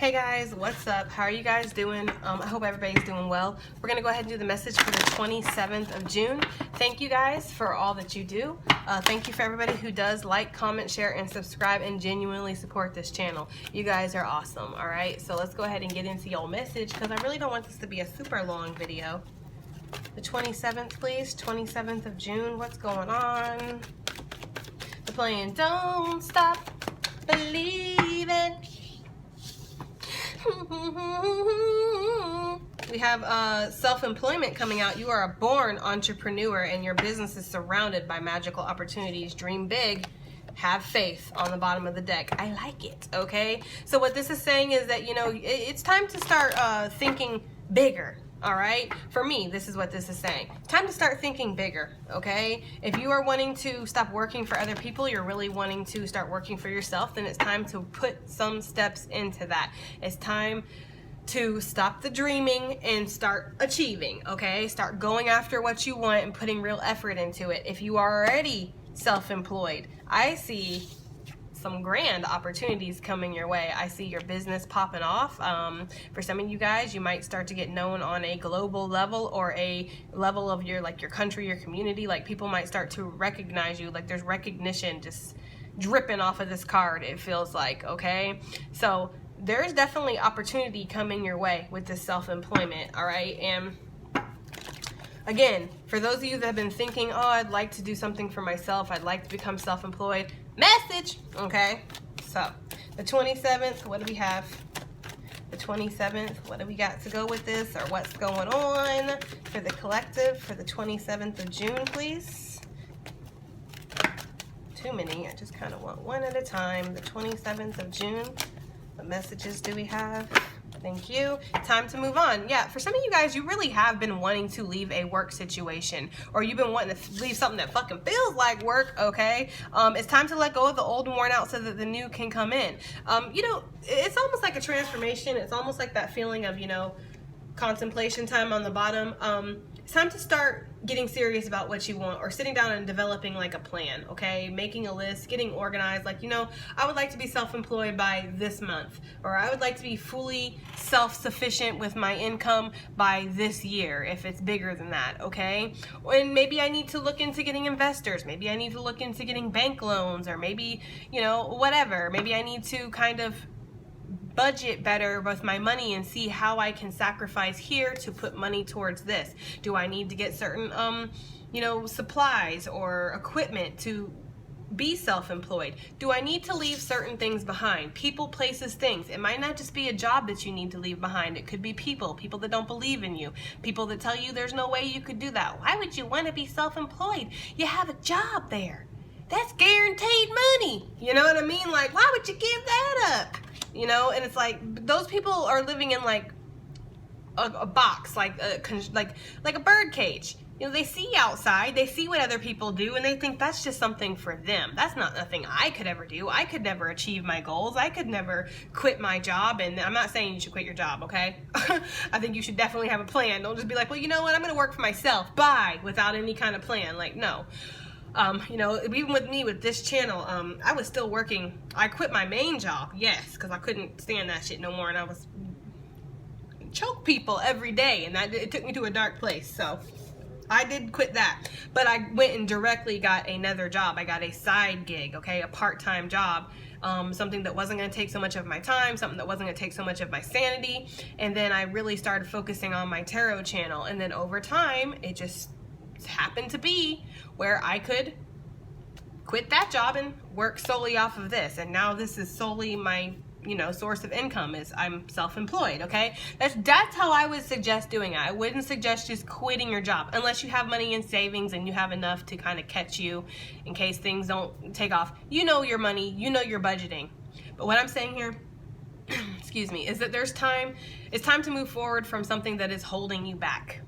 Hey guys, what's up? How are you guys doing? I hope everybody's doing well. We're going to go ahead and do the message for the 27th of June. Thank you guys for all that you do. Thank you for everybody who does like, comment, share, and subscribe and genuinely support this channel. You guys are awesome, alright? So let's go ahead and get into your message because I really don't want this to be a super long video. The 27th, please. 27th of June. What's going on? We're playing Don't Stop Believing. We have self-employment coming out. You are a born entrepreneur and your business is surrounded by magical opportunities. Dream big. Have faith on the bottom of the deck. I like it, okay? So what this is saying is that, you know, it's time to start thinking bigger. All right, for me, this is what this is saying. It's time to start thinking bigger, okay? If you are wanting to stop working for other people, you're really wanting to start working for yourself, then it's time to put some steps into that. It's time to stop the dreaming and start achieving, okay? Start going after what you want and putting real effort into it. If you are already self-employed, I see some grand opportunities coming your way. I see your business popping off. For some of you guys, you might start to get known on a global level or a level of your country, your community. Like people might start to recognize you. Like there's recognition just dripping off of this card, it feels like, okay? So there's definitely opportunity coming your way with this self-employment, all right? And again, for those of you that have been thinking, oh, I'd like to do something for myself, I'd like to become self-employed, message, okay? So, the 27th, what do we have? The 27th, what do we got to go with this, or what's going on for the collective for the 27th of June, please? Too many, I just kind of want one at a time. The 27th of June, what messages do we have? Thank you. Time to move on. Yeah, for some of you guys, you really have been wanting to leave a work situation, or you've been wanting to leave something that fucking feels like work, okay? It's time to let go of the old and worn out so that the new can come in. You know, it's almost like a transformation. It's almost like that feeling of, you know, contemplation time on the bottom. It's time to start getting serious about what you want, or sitting down and developing like a plan, okay? Making a list, getting organized, like, you know, I would like to be self-employed by this month, or I would like to be fully self-sufficient with my income by this year, if it's bigger than that, okay? And maybe I need to look into getting investors, maybe I need to look into getting bank loans, or maybe, you know, whatever. Maybe I need to kind of budget better with my money and see how I can sacrifice here to put money towards this. Do I need to get certain you know, supplies or equipment to be self-employed? Do I need to leave certain things behind? People, places, things. It might not just be a job that you need to leave behind. It could be people that don't believe in you, people that tell you there's no way you could do that. Why would you want to be self-employed? You have a job there. That's guaranteed money. You know what I mean? Like, why would you give that up? You know, and it's like those people are living in like a box, like a bird cage. You know, they see outside, they see what other people do, and they think that's just something for them. That's not nothing I could ever do. I could never achieve my goals. I could never quit my job. And I'm not saying you should quit your job, okay? I think you should definitely have a plan. Don't just be like, well, you know what? I'm going to work for myself. Bye, without any kind of plan. Like, no. You know, even with me with this channel, I was still working. I quit my main job, yes, because I couldn't stand that shit no more, and I was choke people every day, and it took me to a dark place. So I did quit that, but I went and directly got another job. I got a side gig, okay, a part-time job, something that wasn't going to take so much of my time, something that wasn't going to take so much of my sanity. And then I really started focusing on my tarot channel, and then over time it just happened to be where I could quit that job and work solely off of this. And now this is solely my, you know, source of income, is I'm self-employed, okay? That's how I would suggest doing it. I wouldn't suggest just quitting your job unless you have money in savings and you have enough to kind of catch you in case things don't take off. You know your money, you know your budgeting. But what I'm saying here, excuse me, is that it's time to move forward from something that is holding you back.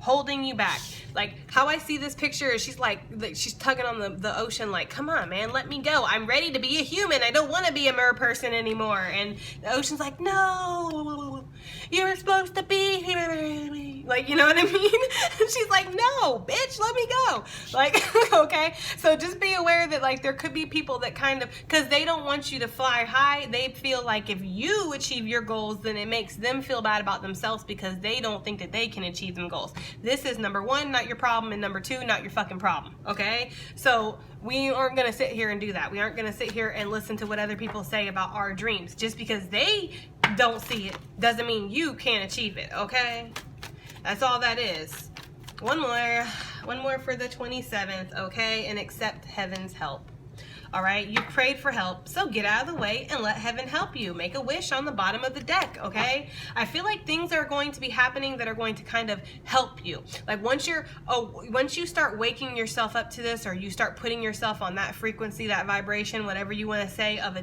holding you back. Like how I see this picture is she's like she's tugging on the ocean like, come on man, let me go. I'm ready to be a human. I don't want to be a mer person anymore. And the ocean's like, no, you're supposed to be here. Like, you know what I mean? And she's like, no, bitch, let me go. Like, okay. So just be aware that like there could be people that kind of, because they don't want you to fly high, they feel like if you achieve your goals, then it makes them feel bad about themselves because they don't think that they can achieve them goals. This is number one, not your problem, and number two, not your fucking problem. Okay? So we aren't gonna sit here and do that. We aren't gonna sit here and listen to what other people say about our dreams. Just because they don't see it doesn't mean you can't achieve it. Okay? That's all that is. One more for the 27th, okay? And accept heaven's help. All right, you prayed for help, so get out of the way and let heaven help you. Make a wish on the bottom of the deck, okay? I feel like things are going to be happening that are going to kind of help you. Like once you start waking yourself up to this, or you start putting yourself on that frequency, that vibration, whatever you want to say, of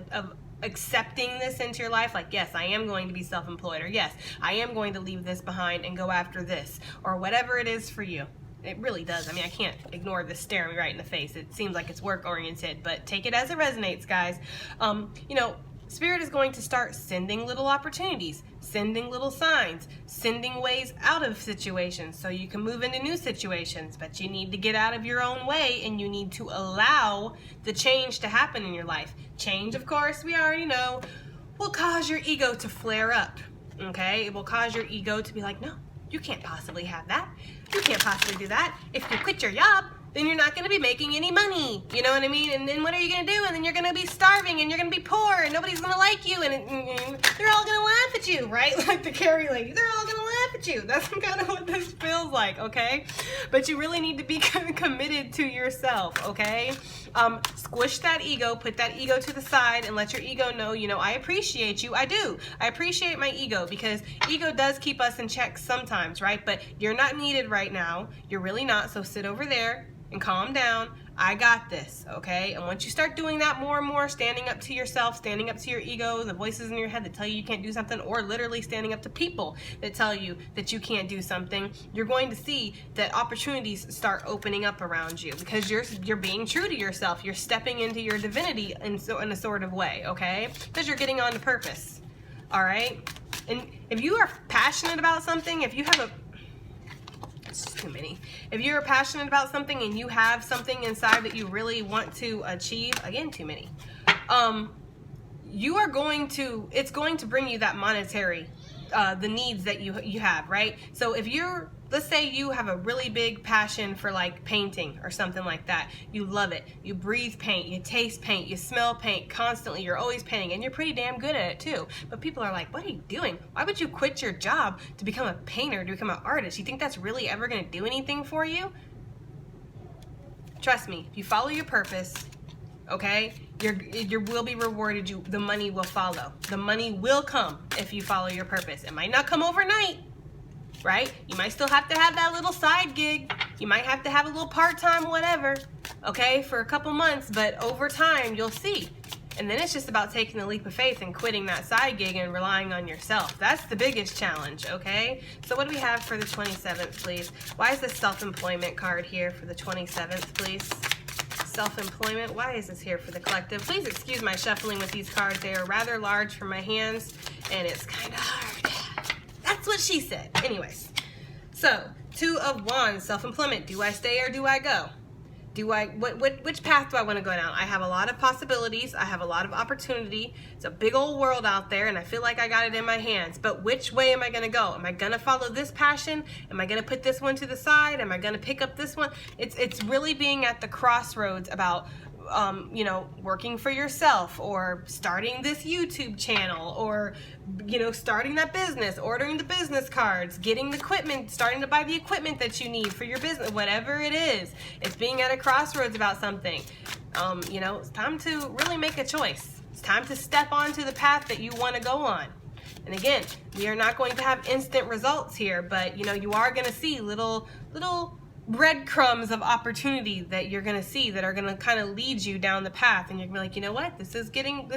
accepting this into your life, like, yes, I am going to be self-employed, or yes, I am going to leave this behind and go after this, or whatever it is for you. It really does. I mean, I can't ignore this staring me right in the face. It seems like it's work-oriented, but take it as it resonates, guys. You know, Spirit is going to start sending little opportunities, sending little signs, sending ways out of situations so you can move into new situations, but you need to get out of your own way and you need to allow the change to happen in your life. Change, of course, we already know, will cause your ego to flare up, okay? It will cause your ego to be like, no, you can't possibly have that. You can't possibly do that. If you quit your job, then you're not going to be making any money. You know what I mean? And then what are you going to do? And then you're going to be starving and you're going to be poor and nobody's going to like you and they're all going to laugh at you, right? Like the Carrie lady. They're all going to laugh at you. That's kind of what this feels like, okay? But you really need to be committed to yourself, okay? Squish that ego, put that ego to the side and let your ego know, you know, I appreciate you. I do. I appreciate my ego because ego does keep us in check sometimes, right? But you're not needed right now. You're really not. So sit over there and calm down. I got this, okay? And once you start doing that more and more, standing up to yourself, standing up to your ego, the voices in your head that tell you you can't do something, or literally standing up to people that tell you that you can't do something, you're going to see that opportunities start opening up around you because you're being true to yourself. You're stepping into your divinity in a sort of way, okay? Because you're getting on to purpose, all right? And if you are passionate about something, if you have it's too many. If you're passionate about something and you have something inside that you really want to achieve, again, too many. You are going to, it's going to bring you that monetary, the needs that you have, right? So if you're, let's say you have a really big passion for like painting or something like that. You love it. You breathe paint, you taste paint, you smell paint constantly. You're always painting and you're pretty damn good at it too. But people are like, what are you doing? Why would you quit your job to become a painter, to become an artist? You think that's really ever going to do anything for you? Trust me, if you follow your purpose, okay, you will be rewarded. The money will follow. The money will come if you follow your purpose. It might not come overnight, right? You might still have to have that little side gig. You might have to have a little part-time whatever, okay, for a couple months, but over time you'll see. And then it's just about taking the leap of faith and quitting that side gig and relying on yourself. That's the biggest challenge, okay? So what do we have for the 27th, please? Why is this self-employment card here for the 27th, please? Self-employment, why is this here for the collective? Please excuse my shuffling with these cards. They are rather large for my hands and it's kind of hard. That's what she said. Anyways, so Two of Wands, self-employment. Do I stay or do I go? Which path do I want to go down? I have a lot of possibilities. I have a lot of opportunity. It's a big old world out there and I feel like I got it in my hands. But which way am I going to go? Am I going to follow this passion? Am I going to put this one to the side? Am I going to pick up this one? It's really being at the crossroads about you know, working for yourself or starting this YouTube channel or, you know, starting that business, ordering the business cards, getting the equipment, starting to buy the equipment that you need for your business, whatever it is. It's being at a crossroads about something. You know, it's time to really make a choice. It's time to step onto the path that you want to go on. And again, we are not going to have instant results here, but, you know, you are going to see little breadcrumbs of opportunity that you're going to see that are going to kind of lead you down the path, and you're going to be like, you know what, this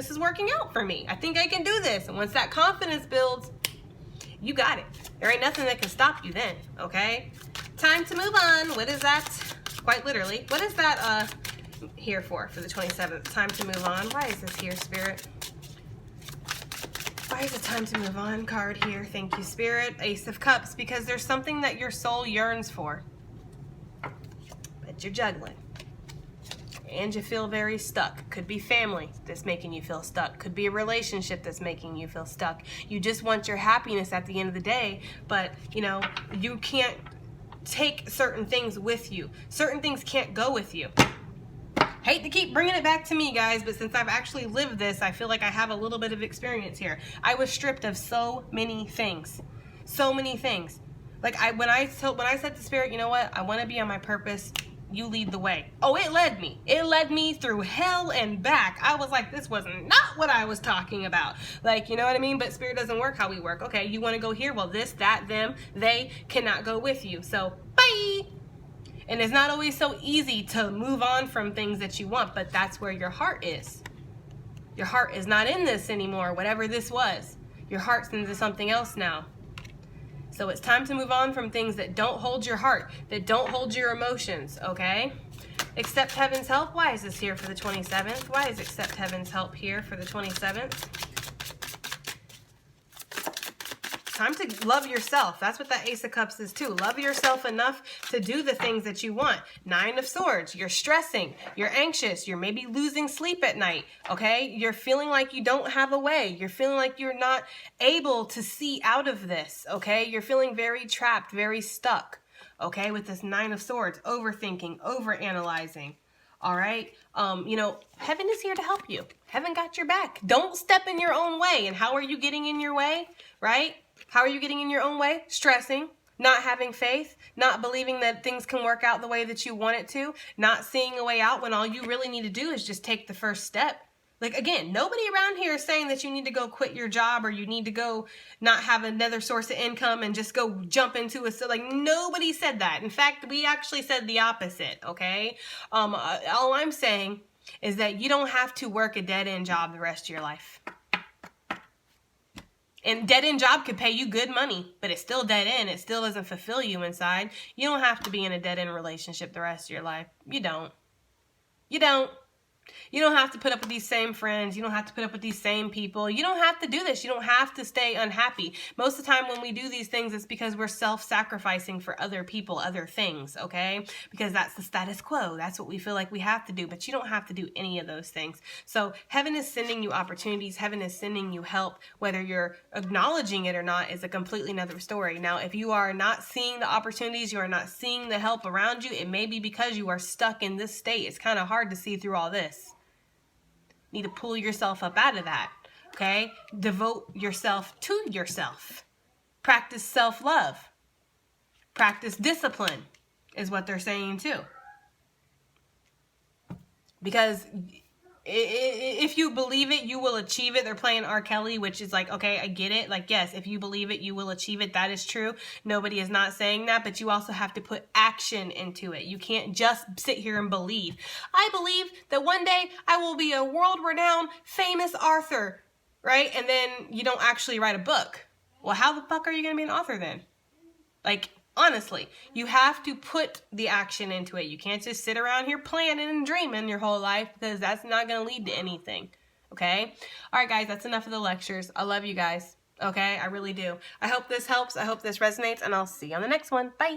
is working out for me. I think I can do this. And once that confidence builds, you got it. There ain't nothing that can stop you then, okay? Time to move on. What is that? Quite literally. What is that here for the 27th? Time to move on. Why is this here, Spirit? Why is it time to move on card here? Thank you, Spirit. Ace of Cups, because there's something that your soul yearns for, but you're juggling. And you feel very stuck. Could be family that's making you feel stuck. Could be a relationship that's making you feel stuck. You just want your happiness at the end of the day, but you know, you can't take certain things with you. Certain things can't go with you. Hate to keep bringing it back to me, guys, but since I've actually lived this, I feel like I have a little bit of experience here. I was stripped of so many things. So many things. Like when I said to Spirit, you know what? I want to be on my purpose. You lead the way. Oh, it led me. It led me through hell and back. I was like, this was not what I was talking about. Like, you know what I mean? But Spirit doesn't work how we work. Okay, you want to go here? Well, this, that, them, they cannot go with you. So, bye! And it's not always so easy to move on from things that you want, but that's where your heart is. Your heart is not in this anymore, whatever this was. Your heart's into something else now. So it's time to move on from things that don't hold your heart, that don't hold your emotions, okay? Accept Heaven's help. Why is this here for the 27th? Why is accept Heaven's help here for the 27th? Time to love yourself. That's what that Ace of Cups is too. Love yourself enough to do the things that you want. Nine of Swords. You're stressing. You're anxious. You're maybe losing sleep at night. Okay? You're feeling like you don't have a way. You're feeling like you're not able to see out of this. Okay? You're feeling very trapped, very stuck. Okay? With this Nine of Swords. Overthinking, overanalyzing. All right? You know, Heaven is here to help you. Heaven got your back. Don't step in your own way. And how are you getting in your way? Right? How are you getting in your own way? Stressing, not having faith, not believing that things can work out the way that you want it to, not seeing a way out when all you really need to do is just take the first step. Like, again, nobody around here is saying that you need to go quit your job or you need to go not have another source of income and just go jump into like, nobody said that. In fact, we actually said the opposite, okay? All I'm saying is that you don't have to work a dead-end job the rest of your life. And dead-end job could pay you good money, but it's still dead-end. It still doesn't fulfill you inside. You don't have to be in a dead-end relationship the rest of your life. You don't. You don't. You don't have to put up with these same friends. You don't have to put up with these same people. You don't have to do this. You don't have to stay unhappy. Most of the time when we do these things, it's because we're self-sacrificing for other people, other things, okay? Because that's the status quo. That's what we feel like we have to do, but you don't have to do any of those things. So Heaven is sending you opportunities. Heaven is sending you help. Whether you're acknowledging it or not is a completely another story. Now, if you are not seeing the opportunities, you are not seeing the help around you, it may be because you are stuck in this state. It's kind of hard to see through all this. Need to pull yourself up out of that, okay? Devote yourself to yourself. Practice self-love. Practice discipline is what they're saying too. Because if you believe it, you will achieve it. They're playing R. Kelly, which is like, okay, I get it. Like, yes, if you believe it, you will achieve it. That is true. Nobody is not saying that, but you also have to put action into it. You can't just sit here and believe. I believe that one day I will be a world-renowned, famous author, right? And then you don't actually write a book. Well, how the fuck are you going to be an author then? Like, honestly, you have to put the action into it. You can't just sit around here planning and dreaming your whole life because that's not going to lead to anything, okay? All right, guys, that's enough of the lectures. I love you guys, okay? I really do. I hope this helps. I hope this resonates, and I'll see you on the next one. Bye.